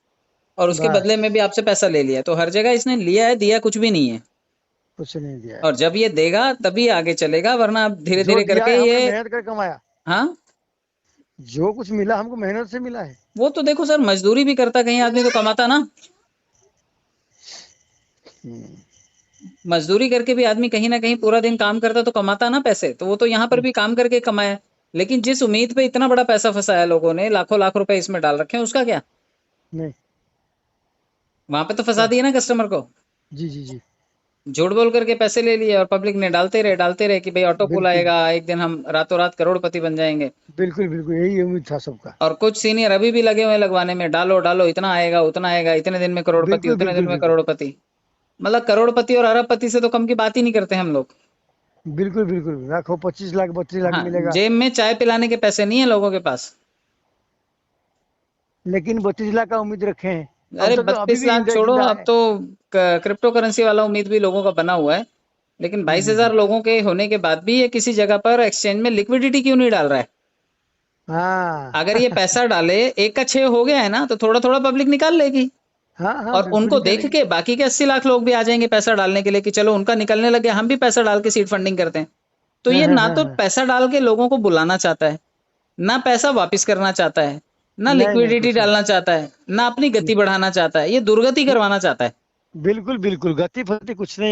और उसके बस बदले में भी आपसे पैसा ले लिया। तो हर जगह इसने लिया है, दिया कुछ भी नहीं है। कुछ नहीं दिया है। और जब ये देगा तभी आगे चलेगा, वरना आप धीरे जो धीरे दिया करके है हमने ये। मेहनत कर कमाया, हाँ, जो कुछ मिला हमको मेहनत से मिला है। वो तो देखो सर, मजदूरी भी करता कहीं आदमी तो कमाता ना। हम्म, मजदूरी करके भी आदमी कहीं ना कहीं पूरा दिन काम करता तो कमाता ना पैसे। तो वो तो यहाँ पर भी काम करके कमाया। लेकिन जिस उम्मीद पे इतना बड़ा पैसा फंसाया लोगों ने, लाखों लाख रुपए इसमें डाल रखे हैं, उसका क्या? नहीं। वहां पे तो फंसा दिया ना कस्टमर को। जी जी जी, झूठ बोल करके पैसे ले लिए और पब्लिक ने डालते रहे कि भाई ऑटो पुल बिल्कुल आएगा, एक दिन हम रातों रात करोड़पति बन जाएंगे। बिल्कुल बिल्कुल यही उम्मीद था सबका। और कुछ सीनियर अभी भी लगे हुए हैं लगवाने में, डालो डालो, इतना आएगा उतना आएगा, इतने दिन में करोड़पति, बिल्कुल उतने दिन बिल्कुल में बिल्कुल करोड़पति। मतलब करोड़पति और अरबपति से तो कम की बात ही नहीं करते हम लोग। बिल्कुल बिल्कुल, लाखों 25 लाख 32 लाख हाँ, मिलेगा, जेब में चाय पिलाने के पैसे नहीं है लोगों के पास। लेकिन 32 लाख का उम्मीद रखे हैं। अरे हम सब तो अभी 32 भी लाख छोड़ो, जिंदा अब है। तो क्रिप्टो करेंसी वाला उम्मीद भी लोगों का बना हुआ है। लेकिन 22,000 लोगों के होने के बाद भी ये किसी जगह पर एक्सचेंज में लिक्विडिटी क्यों नहीं डाल रहा है? हाँ अगर ये पैसा डाले, एक का 6 हो गया है ना, तो थोड़ा थोड़ा पब्लिक निकाल लेगी। हाँ हाँ और बिल्कुल उनको देख निकालेंगे। के बाकी के 80 लाख लोग भी आ जाएंगे पैसा डालने के लिए कि चलो उनका निकलने लग गया, हम भी पैसा डाल के सीड फंडिंग करते हैं। तो हाँ ये हाँ ना हाँ तो हाँ, पैसा डाल के लोगों को बुलाना चाहता है, ना पैसा वापस करना चाहता है, ना नहीं नहीं लिक्विडिटी कुछ नहीं। डालना चाहता है, ना अपनी गति बढ़ाना चाहता है, ये दुर्गति करवाना चाहता है। बिल्कुल बिल्कुल, गति फति कुछ नहीं है।